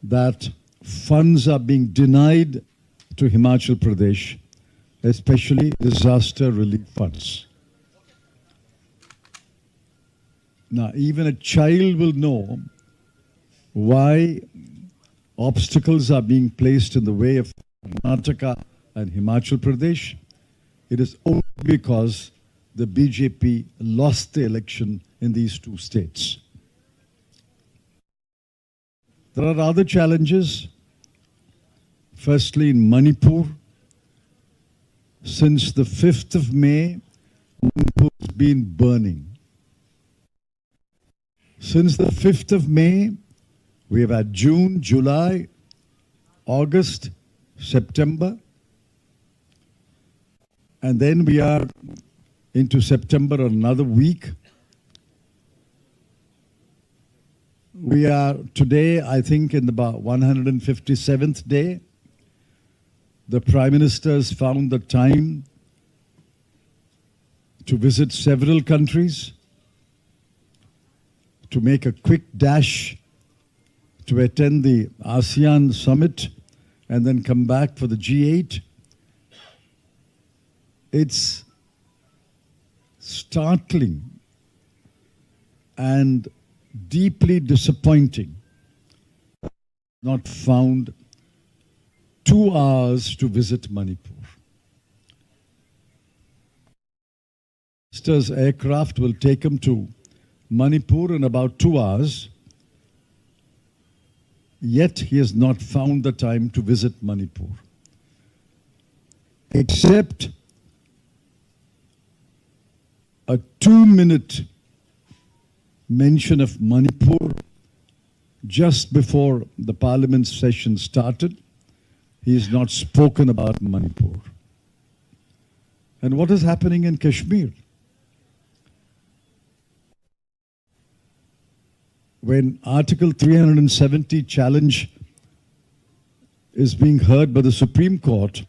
that funds are being denied to Himachal Pradesh, especially disaster relief funds. Now, even a child will know why obstacles are being placed in the way of Karnataka and Himachal Pradesh. It is only because the BJP lost the election in these two states. There are other challenges. Firstly, in Manipur, since the 5th of May, Manipur has been burning. Since the 5th of May, we have had June, July, August, September, and then we are into September another week. We are today, I think, in about 157th day. The Prime Minister has found the time to visit several countries, to make a quick dash to attend the ASEAN summit and then come back for the G8. It's startling and deeply disappointing not found 2 hours to visit Manipur. Minister's aircraft will take him to Manipur in about 2 hours, yet he has not found the time to visit Manipur, except a 2-minute mention of Manipur just before the parliament session started. He has not spoken about Manipur. And what is happening in Kashmir? When Article 370 challenge is being heard by the Supreme Court,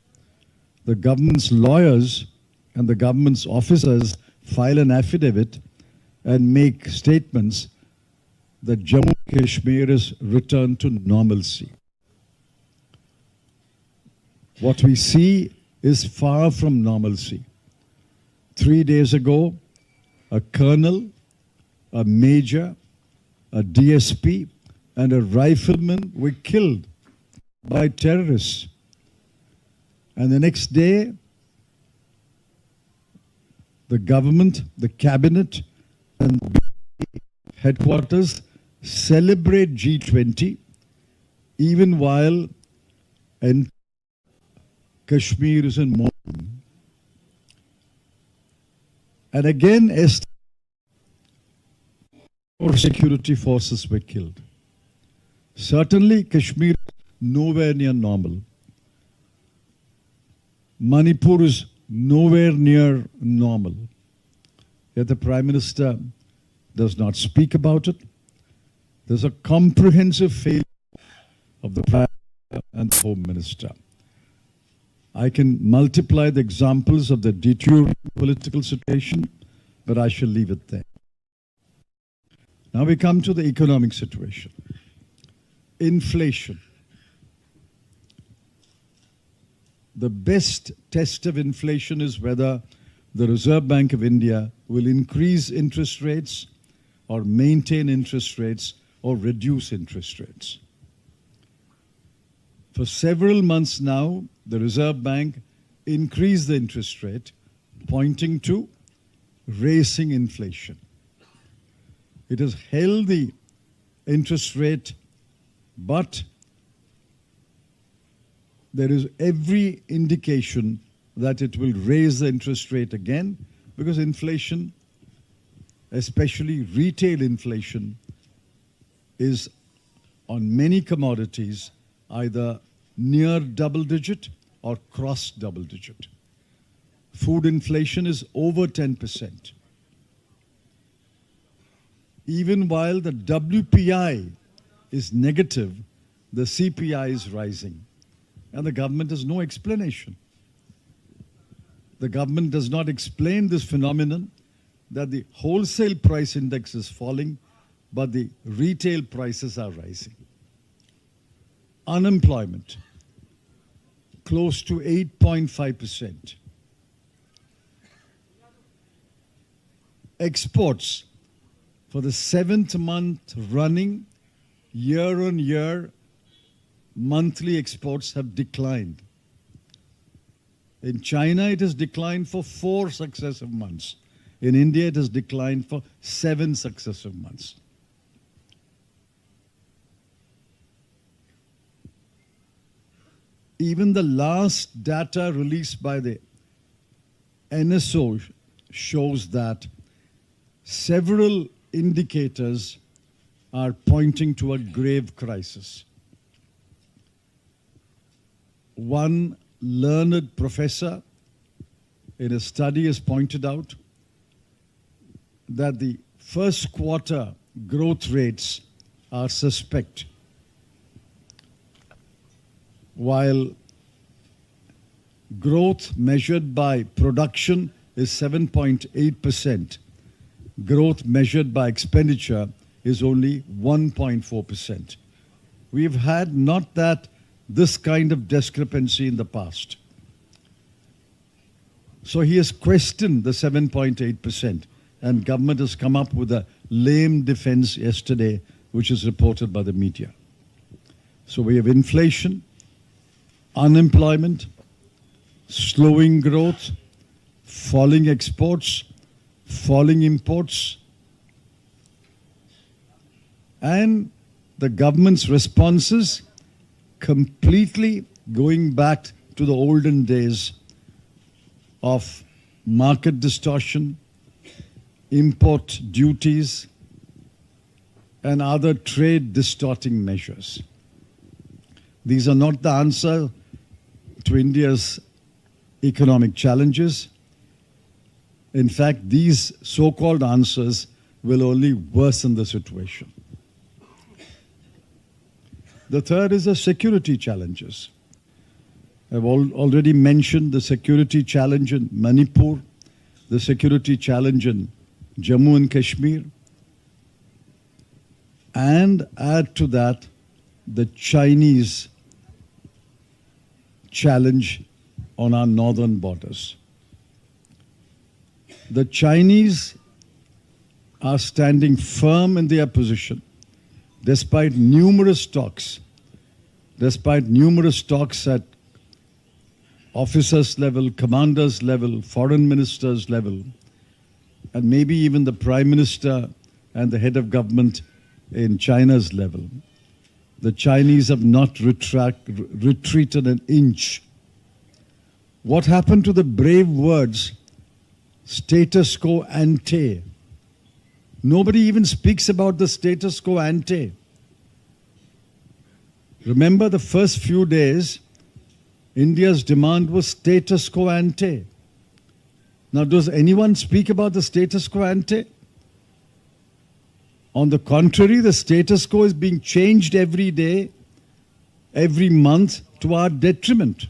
the government's lawyers and the government's officers file an affidavit and make statements that Jammu and Kashmir is returned to normalcy. What we see is far from normalcy. 3 days ago, a colonel, a major, a DSP, and a rifleman were killed by terrorists. And the next day, the government, the cabinet, and the headquarters celebrate G20, even while Kashmir is in mourning. And again, more security forces were killed. Certainly, Kashmir is nowhere near normal. Manipur is nowhere near normal. Yet the Prime Minister does not speak about it. There's a comprehensive failure of the Prime Minister and the Home Minister. I can multiply the examples of the deteriorating political situation, but I shall leave it there. Now we come to the economic situation. Inflation. The best test of inflation is whether the Reserve Bank of India will increase interest rates or maintain interest rates or reduce interest rates. For several months now, the Reserve Bank increased the interest rate, pointing to racing inflation. It has held the interest rate, but there is every indication that it will raise the interest rate again because inflation, especially retail inflation, is on many commodities either near double digit or cross double digit. Food inflation is over 10%. Even while the WPI is negative, the CPI is rising. And the government has no explanation. The government does not explain this phenomenon that the wholesale price index is falling, but the retail prices are rising. Unemployment, close to 8.5%. Exports, for the 7th month running, year on year, monthly exports have declined. In China, it has declined for 4 successive months. In India, it has declined for 7 successive months. Even the last data released by the NSO shows that several indicators are pointing to a grave crisis. One learned professor in a study has pointed out that the first quarter growth rates are suspect, while growth measured by production is 7.8%. Growth measured by expenditure is only 1.4%. We've had not this kind of discrepancy in the past. So he has questioned the 7.8%, and government has come up with a lame defense yesterday, which is reported by the media. So we have inflation, unemployment, slowing growth, falling exports, falling imports, and the government's responses completely going back to the olden days of market distortion, import duties, and other trade distorting measures. These are not the answer to India's economic challenges. In fact, these so-called answers will only worsen the situation. The third is the security challenges. I've already mentioned the security challenge in Manipur, the security challenge in Jammu and Kashmir, and add to that the Chinese challenge on our northern borders. The Chinese are standing firm in their position despite numerous talks at officers level, commanders level, foreign ministers level, and maybe even the Prime Minister and the head of government in China's level. The Chinese have not retreated an inch. What happened to the brave words, status quo ante? Nobody even speaks about the status quo ante. Remember, the first few days, India's demand was status quo ante. Now, does anyone speak about the status quo ante? On the contrary, the status quo is being changed every day, every month, to our detriment.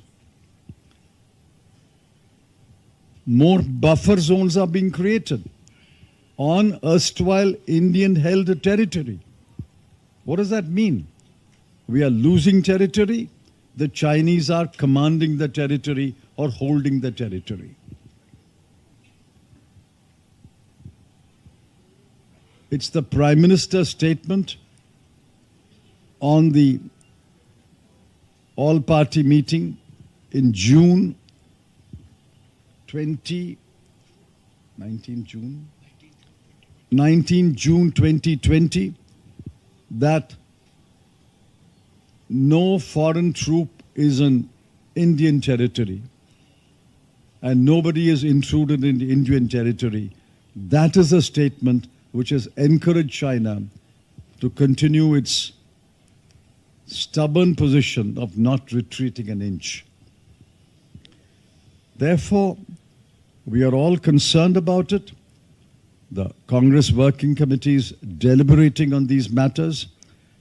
More buffer zones are being created on erstwhile Indian-held territory. What does that mean? We are losing territory. The Chinese are commanding the territory or holding the territory. It's the Prime Minister's statement on the all-party meeting in June 19 June 2020 that no foreign troop is in Indian territory and nobody is intruded in Indian territory. That is a statement which has encouraged China to continue its stubborn position of not retreating an inch. Therefore, we are all concerned about it. The Congress Working Committee is deliberating on these matters,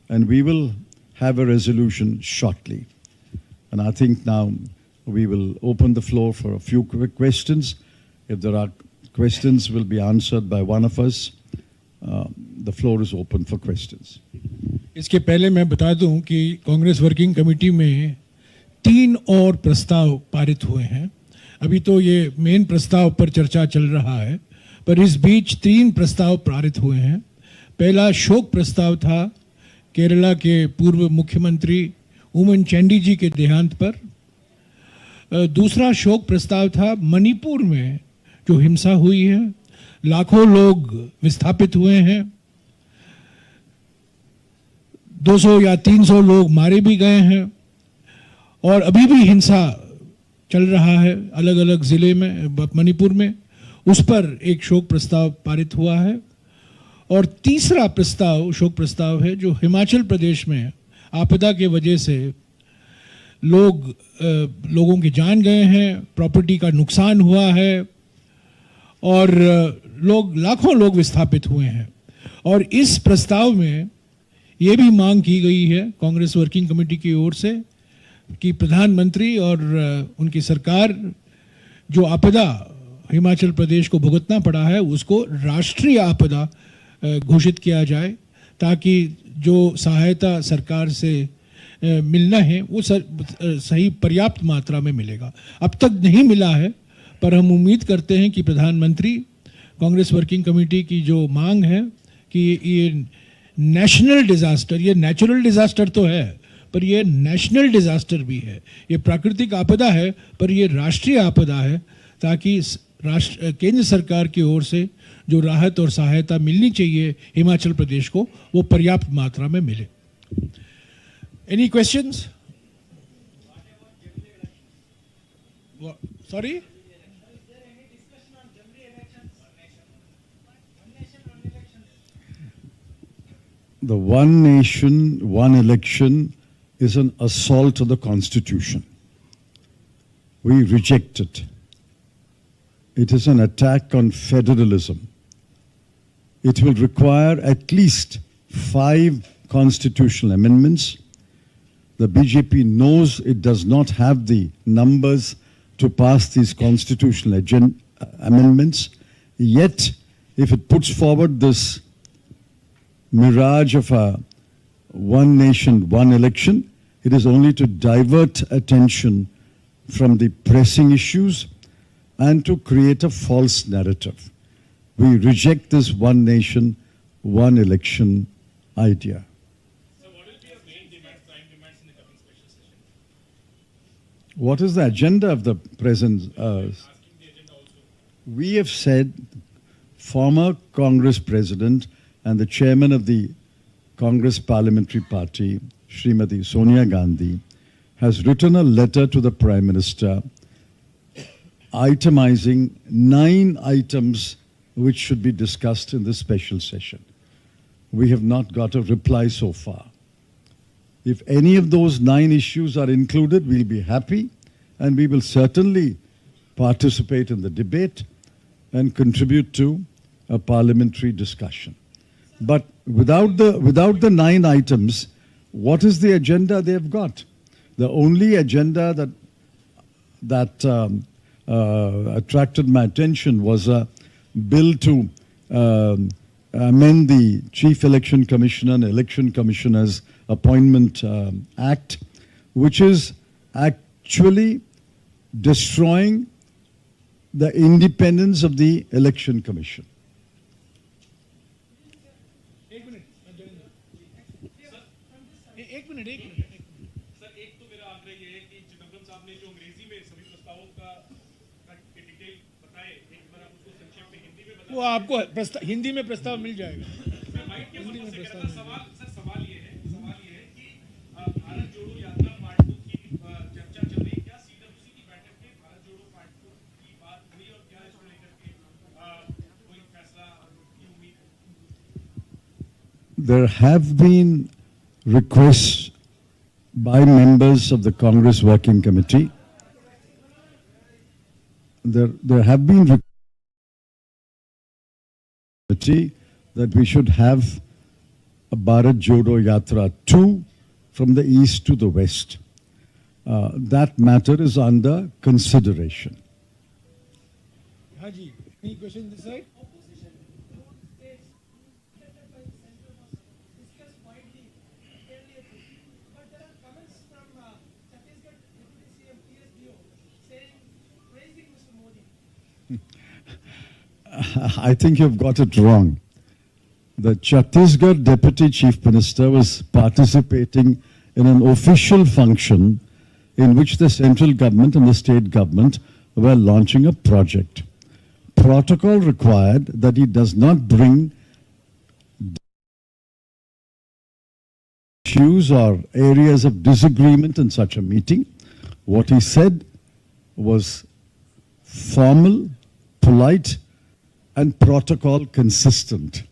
and we will have a resolution shortly. And I think now we will open the floor for a few quick questions. If there are questions, will be answered by one of us. The floor is open for questions. इसके पहले मैं बता दूं कि Congress working committee में 3 और प्रस्ताव पारित हुए हैं। अभी तो ये मेन प्रस्ताव पर चर्चा चल रहा है, पर इस बीच 3 प्रस्ताव पारित हुए हैं। पहला शोक प्रस्ताव था केरला के पूर्व मुख्यमंत्री उमन चैंडी जी के देहांत पर। दूसरा शोक प्रस्ताव था मणिपुर में जो हिंसा हुई है, लाखों लोग विस्थापित हुए हैं, 200 या 300 लोग मारे भी गए हैं और अभी भी हिंसा चल रहा है अलग अलग जिले में, मणिपुर में। उस पर एक शोक प्रस्ताव पारित हुआ है। और तीसरा प्रस्ताव शोक प्रस्ताव है जो हिमाचल प्रदेश में आपदा के वजह से लोगों की जान गए हैं, प्रॉपर्टी का नुकसान हुआ है और लाखों लोग विस्थापित हुए हैं। और इस प्रस्ताव में ये भी मांग की गई है कांग्रेस वर्किंग कमेटी की ओर से कि प्रधानमंत्री और उनकी सरकार जो आपदा हिमाचल प्रदेश को भुगतना पड़ा है उसको राष्ट्रीय आपदा घोषित किया जाए, ताकि जो सहायता सरकार से मिलना है वो सही पर्याप्त मात्रा में मिलेगा। अब तक नहीं मिला है, पर हम उम्मीद करते हैं कि प्रधानमंत्री कांग्रेस वर्किंग कमेटी की जो मांग है कि ये नेशनल डिजास्टर, ये नेचुरल डिजास्टर तो है पर ये नेशनल डिजास्टर भी है, ये प्राकृतिक आपदा है पर ये राष्ट्रीय आपदा है, ताकि केंद्र सरकार की ओर से जो राहत और सहायता मिलनी चाहिए हिमाचल प्रदेश को वो पर्याप्त मात्रा में मिले। Any questions? Sorry, the one nation, one election is an assault on the Constitution. We reject it. It is an attack on federalism. It will require at least 5 constitutional amendments. The BJP knows it does not have the numbers to pass these constitutional amendments. Yet, if it puts forward this mirage of a one nation, one election, it is only to divert attention from the pressing issues and to create a false narrative. We reject this one nation, one election idea. So what will be your main demands, prime demands in the coming special session? What is the agenda of the present? Asking the agenda also. We have said former Congress President and the chairman of the Congress Parliamentary Party, Srimati Sonia Gandhi, has written a letter to the Prime Minister itemizing 9 items which should be discussed in this special session. We have not got a reply so far. If any of those 9 issues are included, we'll be happy, and we will certainly participate in the debate and contribute to a parliamentary discussion. But without the 9 items, what is the agenda they've got? The only agenda that attracted my attention was a bill to amend the Chief Election Commissioner and Election Commissioners Appointment Act, which is actually destroying the independence of the Election Commission. Sir एक तो मेरा आग्रह ये है कि चिदम्बरम साहब ने जो अंग्रेजी में सभी प्रस्तावों का डिटेल बताए, एक बार आप उसको संक्षेप में हिंदी में बताएं। वो आपको हिंदी में प्रस्ताव मिल जाएगा। मैं माइक के ऊपर से कहता सवाल ये है कि भारत जोड़ो यात्रा पार्ट 2 की चर्चा चल रही है, क्या सीडब्ल्यूसी की बैठक में भारत जोड़ो पार्ट 2 की बात हुई और क्या इसको लेकर के कोई फैसला की उम्मीद है? There have been requests by members of the Congress Working Committee. There have been requests that we should have a Bharat Jodo Yatra 2 from the east to the west. That matter is under consideration. Haji, any question this side? I think you've got it wrong. The Chhattisgarh Deputy Chief Minister was participating in an official function in which the central government and the state government were launching a project. Protocol required that he does not bring issues or areas of disagreement in such a meeting. What he said was formal, polite, and protocol consistent.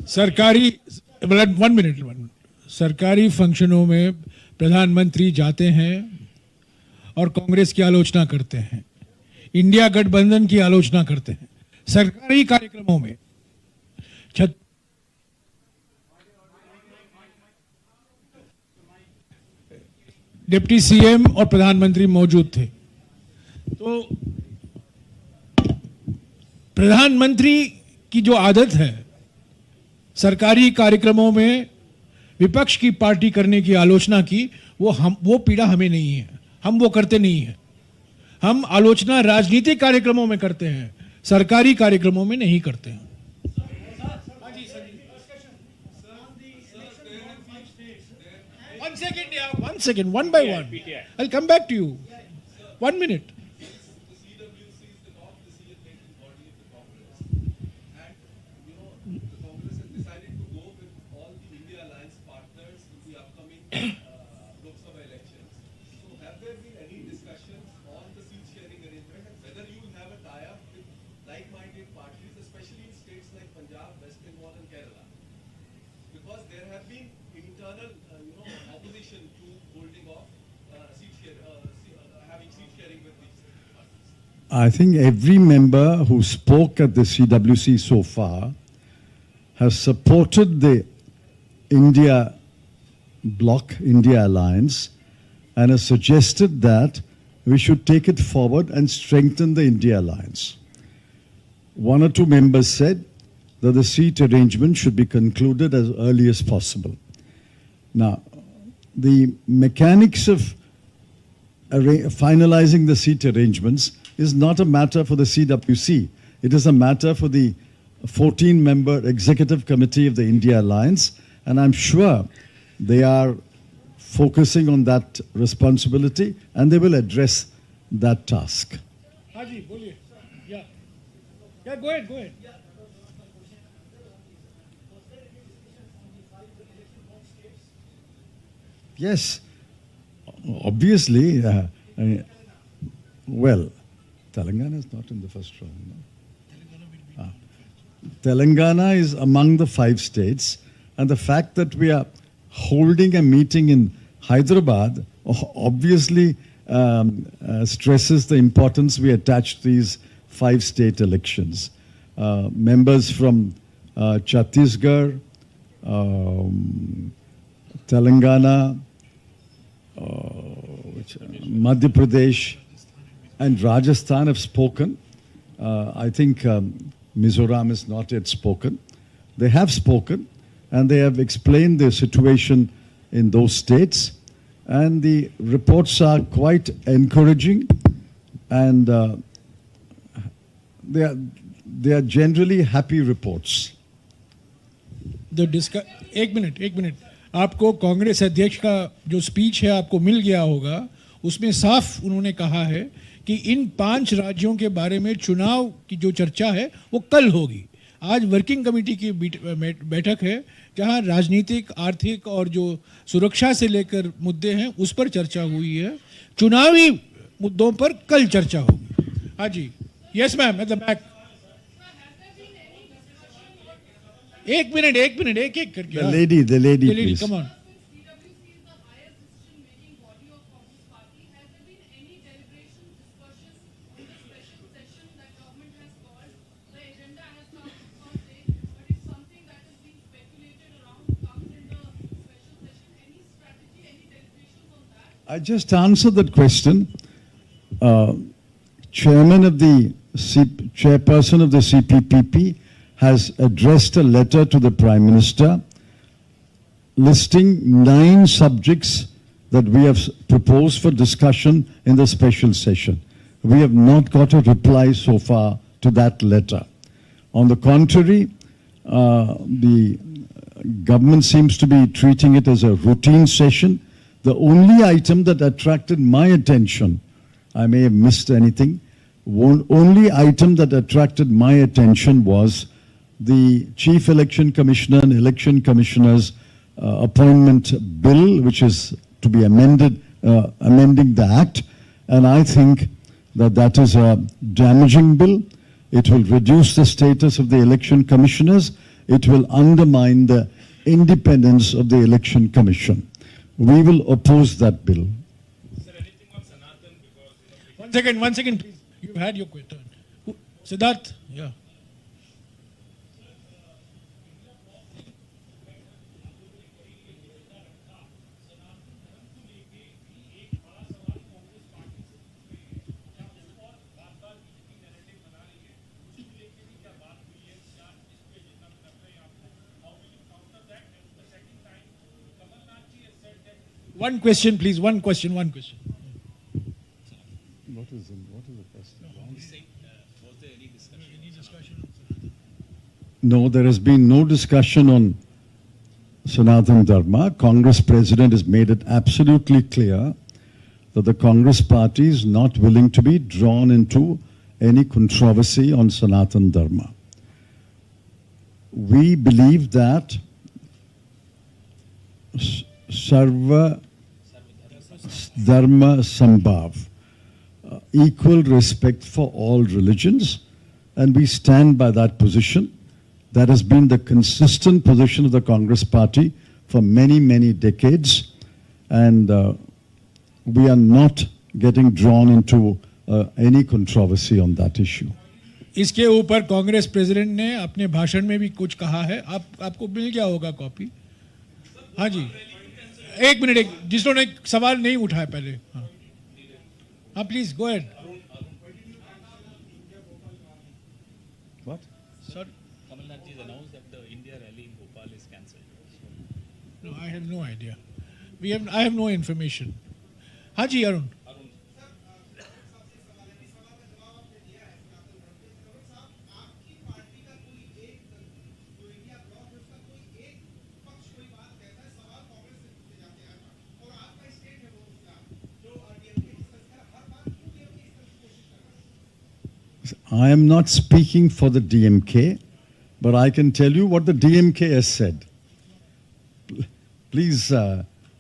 सरकारी 1 minute सरकारी फंक्शनों में प्रधानमंत्री जाते हैं और कांग्रेस की आलोचना करते हैं, इंडिया गठबंधन की आलोचना करते हैं सरकारी कार्यक्रमों में। डिप्टी सीएम और प्रधानमंत्री मौजूद थे, तो प्रधानमंत्री की जो आदत है सरकारी कार्यक्रमों में विपक्ष की पार्टी करने की आलोचना की, वो पीड़ा हमें नहीं है, हम वो करते नहीं हैं। हम आलोचना राजनीतिक कार्यक्रमों में करते हैं, सरकारी कार्यक्रमों में नहीं करते हैं। One second, one by one. I'll come back to you. 1 minute. I think every member who spoke at the CWC so far has supported the India bloc, India alliance, and has suggested that we should take it forward and strengthen the India alliance. 1 or 2 members said that the seat arrangement should be concluded as early as possible. Now, the mechanics of finalizing the seat arrangements is not a matter for the CWC. It is a matter for the 14-member executive committee of the India Alliance, and I'm sure they are focusing on that responsibility and they will address that task. Haji, boliye. Yeah, go ahead. Yes, obviously, well, Telangana is not in the first round. No? Telangana is among the 5 states, and the fact that we are holding a meeting in Hyderabad obviously stresses the importance we attach to these 5 state elections. Members from Chhattisgarh, Telangana, Madhya Pradesh, and Rajasthan have spoken. I think Mizoram has not yet spoken. They have spoken and they have explained the situation in those states. And the reports are quite encouraging, and they are generally happy reports. एक minute आपको कांग्रेस अध्यक्ष का जो speech है आपको मिल गया होगा, उसमें साफ उन्होंने कहा है कि इन 5 राज्यों के बारे में चुनाव की जो चर्चा है वो कल होगी। आज वर्किंग कमेटी की बैठक है जहां राजनीतिक, आर्थिक और जो सुरक्षा से लेकर मुद्दे हैं उस पर चर्चा हुई है। चुनावी मुद्दों पर कल चर्चा होगी। हाँ जी, yes ma'am, at the back. एक मिनट एक करके। The lady, please. Come on. I just answered that question. Chairperson of the CPPP has addressed a letter to the Prime Minister listing 9 subjects that we have proposed for discussion in the special session. We have not got a reply so far to that letter. On the contrary, the government seems to be treating it as a routine session. The only item that attracted my attention, I may have missed anything, only item that attracted my attention was the Chief Election Commissioner and Election Commissioner's appointment bill, which is to be amending the Act. And I think that that is a damaging bill. It will reduce the status of the election commissioners. It will undermine the independence of the Election Commission. We will oppose that bill. Sir, anything on Sanatan? Because 1 second, please. You've had your turn. Siddharth, yeah. One question, please. One question. What is the question? was there any discussion? No, there has been no discussion on Sanatan Dharma. Congress President has made it absolutely clear that the Congress party is not willing to be drawn into any controversy on Sanatan Dharma. We believe that Sarva Dharma Sambhav, equal respect for all religions, and we stand by that position. That has been the consistent position of the Congress party for many, many decades, and we are not getting drawn into any controversy on that issue. इसके ऊपर Congress president ने अपने भाषण में भी कुछ कहा है. आपको मिल गया होगा कॉपी. हाँ जी, एक मिनट, जिसने सवाल नहीं उठाया पहले. हाँ please go ahead. What? Sir, Kamalnath ji has announced that the India rally in Bhopal is cancelled. no, I have no idea. I have no information. हाँ जी Arun. I am not speaking for the DMK, but I can tell you what the DMK has said. Please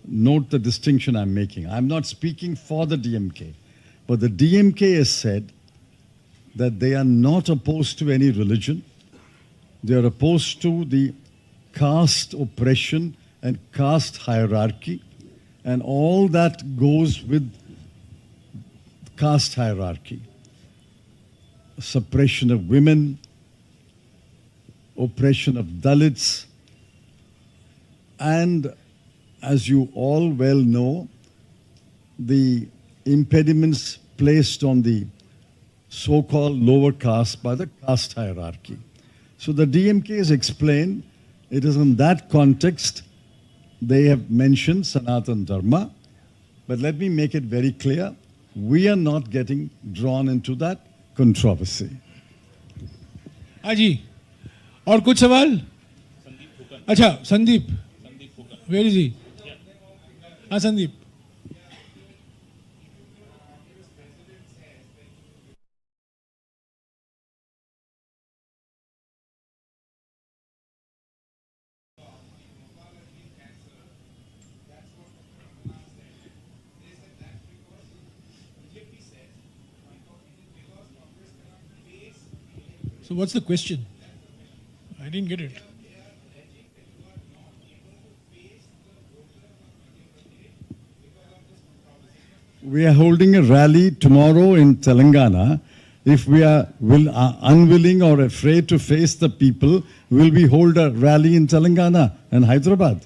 note the distinction I'm making. I'm not speaking for the DMK, but the DMK has said that they are not opposed to any religion. They are opposed to the caste oppression and caste hierarchy and all that goes with caste hierarchy. Suppression of women, oppression of Dalits, and as you all well know, the impediments placed on the so-called lower caste by the caste hierarchy. So the DMK has explained, it is in that context they have mentioned Sanatan Dharma, but let me make it very clear, we are not getting drawn into that controversy. हाँ जी, और कुछ सवाल? अच्छा, Sandeep. Where is he? हाँ Sandeep. So what's the question? I didn't get it. We are holding a rally tomorrow in Telangana. If we are unwilling or afraid to face the people, will we hold a rally in Telangana and Hyderabad?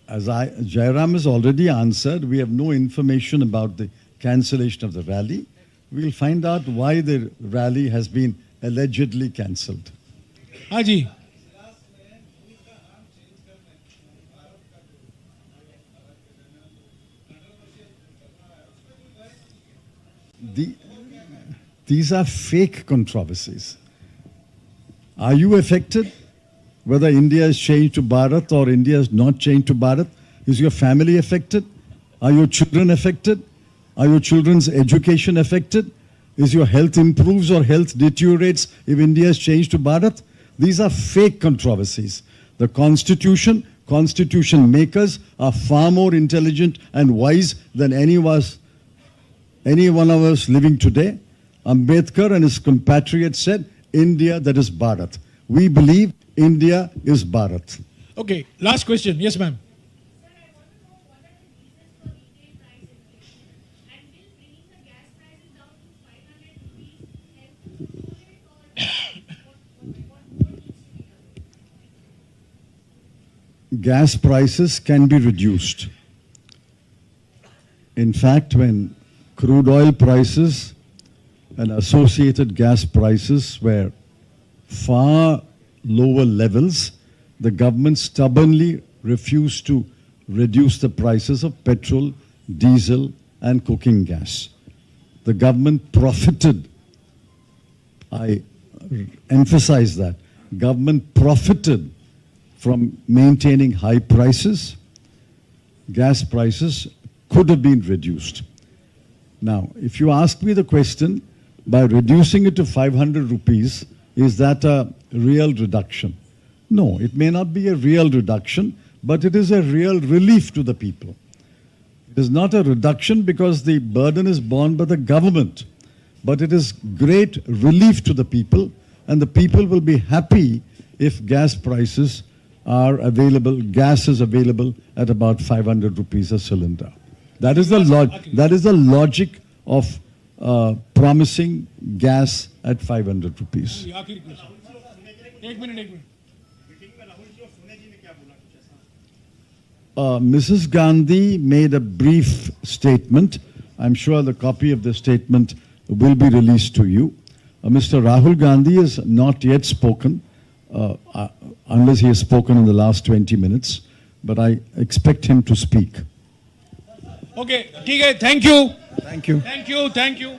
As Jairam has already answered, we have no information about the cancellation of the rally. We'll find out why the rally has been allegedly cancelled. हाँ जी. These are fake controversies. Are you affected? Whether India is changed to Bharat or India is not changed to Bharat? Is your family affected? Are your children affected? Are your children's education affected? Is your health improves or health deteriorates if India is changed to Bharat? These are fake controversies. The constitution makers are far more intelligent and wise than any one of us living today. Ambedkar and his compatriots said, India, that is Bharat. We believe India is Bharat. Okay, last question. Yes, ma'am. Sir, I want to know what are the reasons for retail price inflation, and will bringing the gas prices down to 500 rupees help to control it, or what more needs to be done? Gas prices can be reduced. In fact, when crude oil prices and associated gas prices were far lower levels, the government stubbornly refused to reduce the prices of petrol, diesel, and cooking gas. The government profited. I emphasize that. Government profited from maintaining high prices. Gas prices could have been reduced. Now, if you ask me the question, by reducing it to 500 rupees, is that a real reduction? No, it may not be a real reduction, but it is a real relief to the people. It is not a reduction because the burden is borne by the government, but it is great relief to the people, and the people will be happy if gas prices are available, gas is available at about 500 rupees a cylinder. That is the logic of promising gas at 500 rupees. आखिरी question. एक minute. Mrs. Gandhi made a brief statement. I'm sure the copy of the statement will be released to you. Mr. Rahul Gandhi has not yet spoken, unless he has spoken in the last 20 minutes, but I expect him to speak. Okay, ठीक है. Thank you. Thank you. Thank you. Thank you.